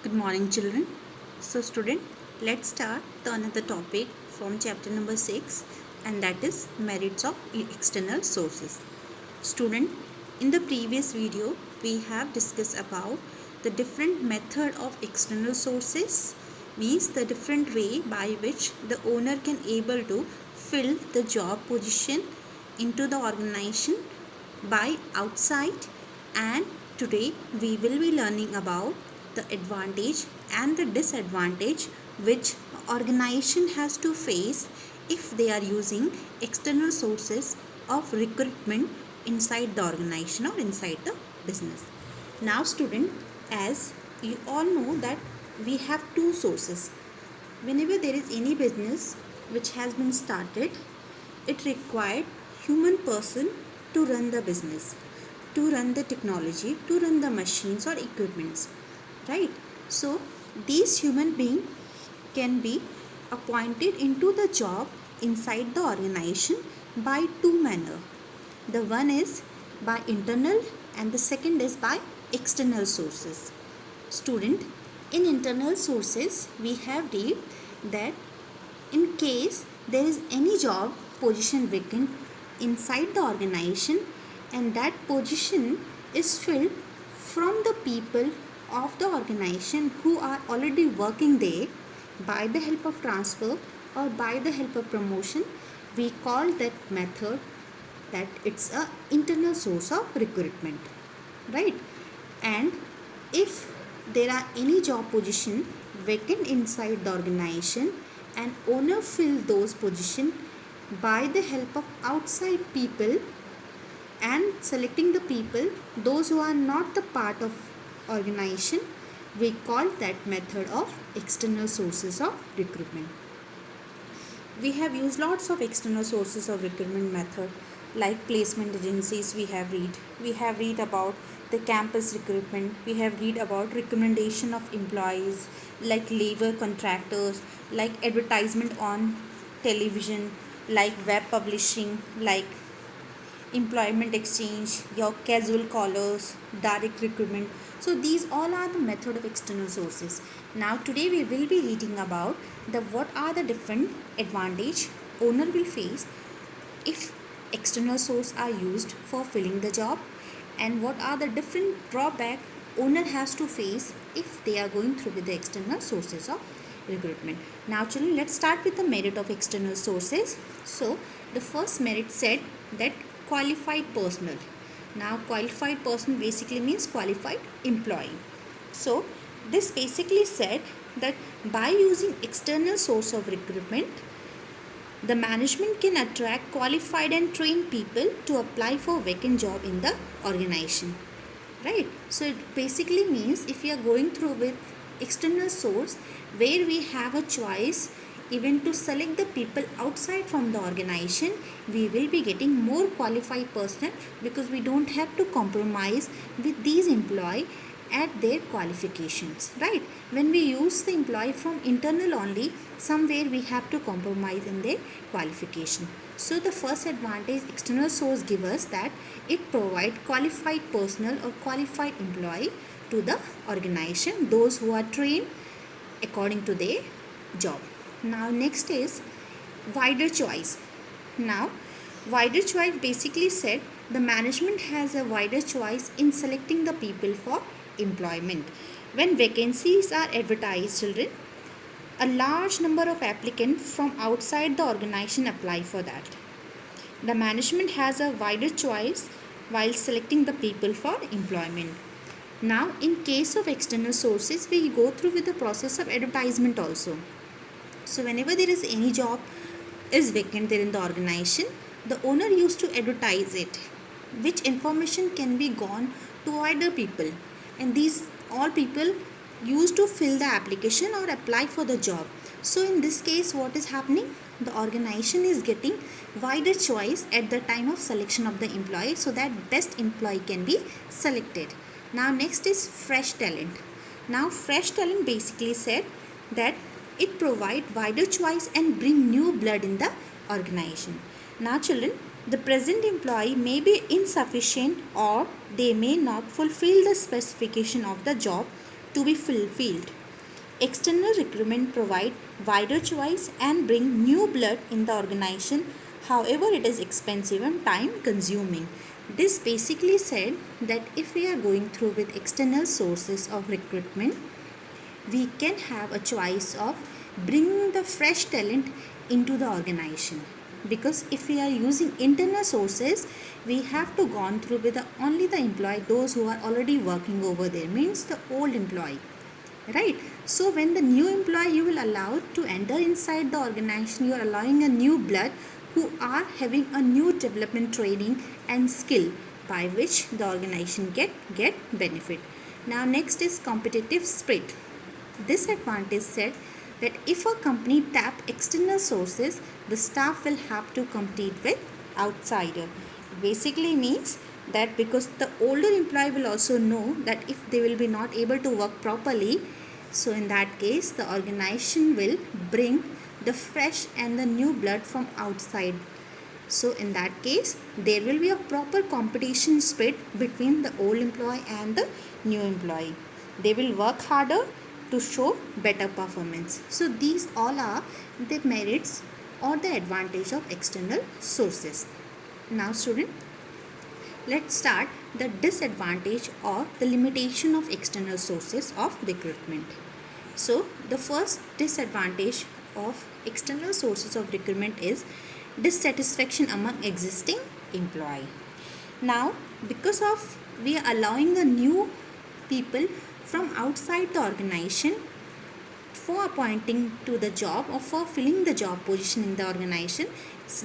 Good morning, children. So, student, let's start the another topic from chapter number 6, and that is merits of external sources. Student, in the previous video, we have discussed about the different method of external sources, means the different way by which the owner can able to fill the job position into the organization by outside, and today we will be learning about the advantage and the disadvantage which organization has to face if they are using external sources of recruitment inside the organization or inside the business. Now student, as you all know that we have two sources. Whenever there is any business which has been started, it required human person to run the business, to run the technology, to run the machines or equipments, right? So these human being can be appointed into the job inside the organization by two manner. The one is by internal and the second is by external sources. Student, in internal sources we have read that in case there is any job position vacant inside the organization and that position is filled from the people of the organization who are already working there by the help of transfer or by the help of promotion, we call that method that it's a internal source of recruitment, right? And if there are any job position vacant inside the organization and owner fill those position by the help of outside people and selecting the people those who are not the part of organization, we call that method of external sources of recruitment. We have used lots of external sources of recruitment method like placement agencies. We have read about the campus recruitment. We have read about recommendation of employees like labor contractors, like advertisement on television, like web publishing, like employment exchange, your casual callers, direct recruitment. So these all are the method of external sources. Now today we will be reading about the what are the different advantage owner will face if external source are used for filling the job, and what are the different drawback owner has to face if they are going through with the external sources of recruitment. Now children, let's start with the merit of external sources. So the first merit said that qualified personnel. Now qualified person basically means qualified employee. So this basically said that by using external source of recruitment, the management can attract qualified and trained people to apply for vacant job in the organization, right? So it basically means if you are going through with external source where we have a choice even to select the people outside from the organization, we will be getting more qualified personnel because we don't have to compromise with these employee at their qualifications, right? When we use the employee from internal only, somewhere we have to compromise in their qualification. So the first advantage external source gives us that it provides qualified personnel or qualified employee to the organization, those who are trained according to their job. Now next is wider choice. Now wider choice basically said the management has a wider choice in selecting the people for employment. When vacancies are advertised, children, a large number of applicants from outside the organization apply for that. The management has a wider choice while selecting the people for employment. Now in case of external sources, we go through with the process of advertisement also. So whenever there is any job is vacant there in the organization, the owner used to advertise it, which information can be gone to wider people, and these all people used to fill the application or apply for the job. So in this case what is happening, the organization is getting wider choice at the time of selection of the employee so that best employee can be selected. Now next is fresh talent. Now fresh talent basically said that it provide wider choice and bring new blood in the organization. Now children, the present employee may be insufficient or they may not fulfill the specification of the job to be fulfilled. External recruitment provide wider choice and bring new blood in the organization. However, it is expensive and time consuming. This basically said that if we are going through with external sources of recruitment, we can have a choice of bringing the fresh talent into the organization, because if we are using internal sources, we have to gone through with only the employee, those who are already working over there, means the old employee, right? So when the new employee you will allow to enter inside the organization, you are allowing a new blood who are having a new development training and skill by which the organization get benefit. Now next is competitive spirit. This advantage said that if a company tap external sources, the staff will have to compete with outsider. Basically means that because the older employee will also know that if they will be not able to work properly, so in that case the organization will bring the fresh and the new blood from outside. So in that case there will be a proper competition spirit between the old employee and the new employee. They will work harder to show better performance. So these all are the merits or the advantage of external sources. Now student, let's start the disadvantage or the limitation of external sources of recruitment. So the first disadvantage of external sources of recruitment is dissatisfaction among existing employee. Now because of we are allowing the new people from outside the organization for appointing to the job or for filling the job position in the organization,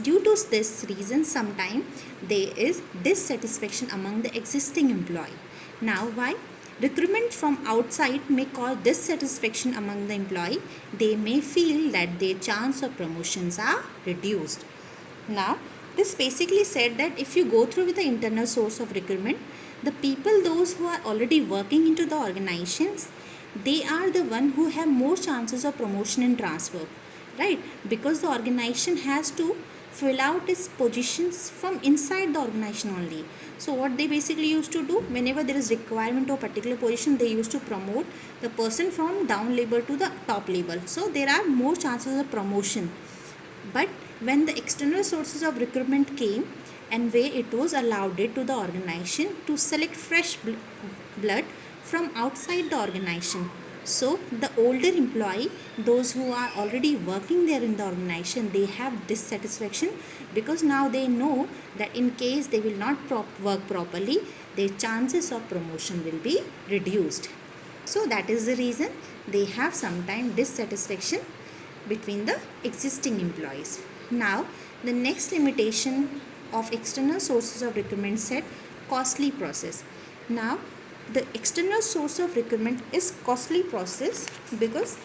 due to this reason sometimes there is dissatisfaction among the existing employee. Now why? Recruitment from outside may cause dissatisfaction among the employee. They may feel that their chance of promotions are reduced. Now this basically said that if you go through with the internal source of recruitment, the people those who are already working into the organizations, they are the one who have more chances of promotion and transfer, right? Because the organization has to fill out its positions from inside the organization only. So what they basically used to do, whenever there is requirement of a particular position, they used to promote the person from down level to the top level. So there are more chances of promotion. But when the external sources of recruitment came, and where it was allowed it to the organization to select fresh blood from outside the organization. So the older employee, those who are already working there in the organization, they have dissatisfaction because now they know that in case they will not work properly, their chances of promotion will be reduced. So that is the reason they have sometimes dissatisfaction between the existing employees. Now the next limitation of external sources of recruitment said costly process. Now the external source of recruitment is costly process because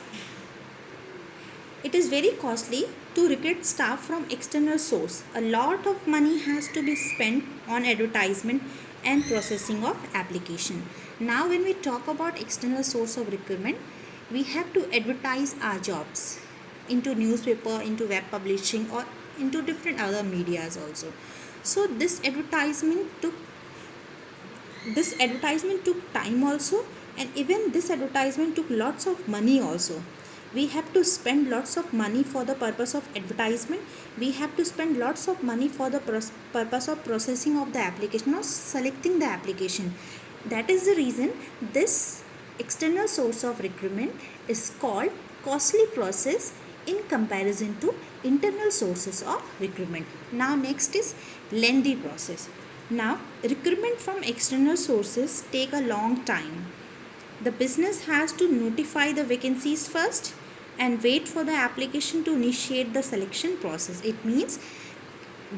it is very costly to recruit staff from external source. A lot of money has to be spent on advertisement and processing of application. Now when we talk about external source of recruitment, we have to advertise our jobs into newspaper, into web publishing, or into different other medias also. So this advertisement took time also, and even this advertisement took lots of money also. We have to spend lots of money for the purpose of advertisement. We have to spend lots of money for the purpose of processing of the application or selecting the application. That is the reason this external source of recruitment is called costly process in comparison to internal sources of recruitment. Now next is lengthy process. Now recruitment from external sources take a long time. The business has to notify the vacancies first and wait for the application to initiate the selection process. It means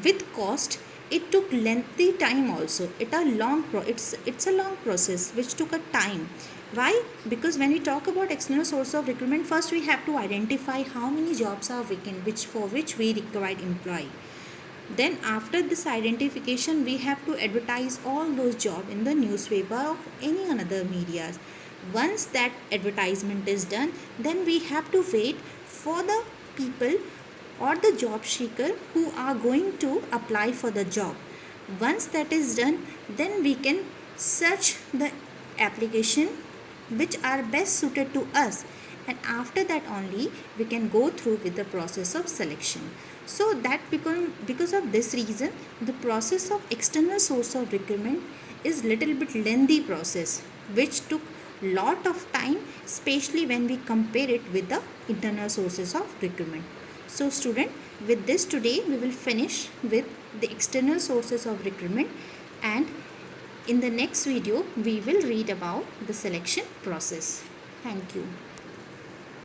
with cost it took lengthy time also. It's a long process which took a time. Why? Because when we talk about external source of recruitment, first we have to identify how many jobs are vacant, for which we require employee. Then after this identification, we have to advertise all those jobs in the newspaper or any another medias. Once that advertisement is done, then we have to wait for the people or the job seeker who are going to apply for the job. Once that is done, then we can search the application which are best suited to us, and after that only we can go through with the process of selection. So that because of this reason, the process of external source of recruitment is little bit lengthy process which took lot of time, especially when we compare it with the internal sources of recruitment. So student, with this today we will finish with the external sources of recruitment, and in the next video we will read about the selection process. Thank you.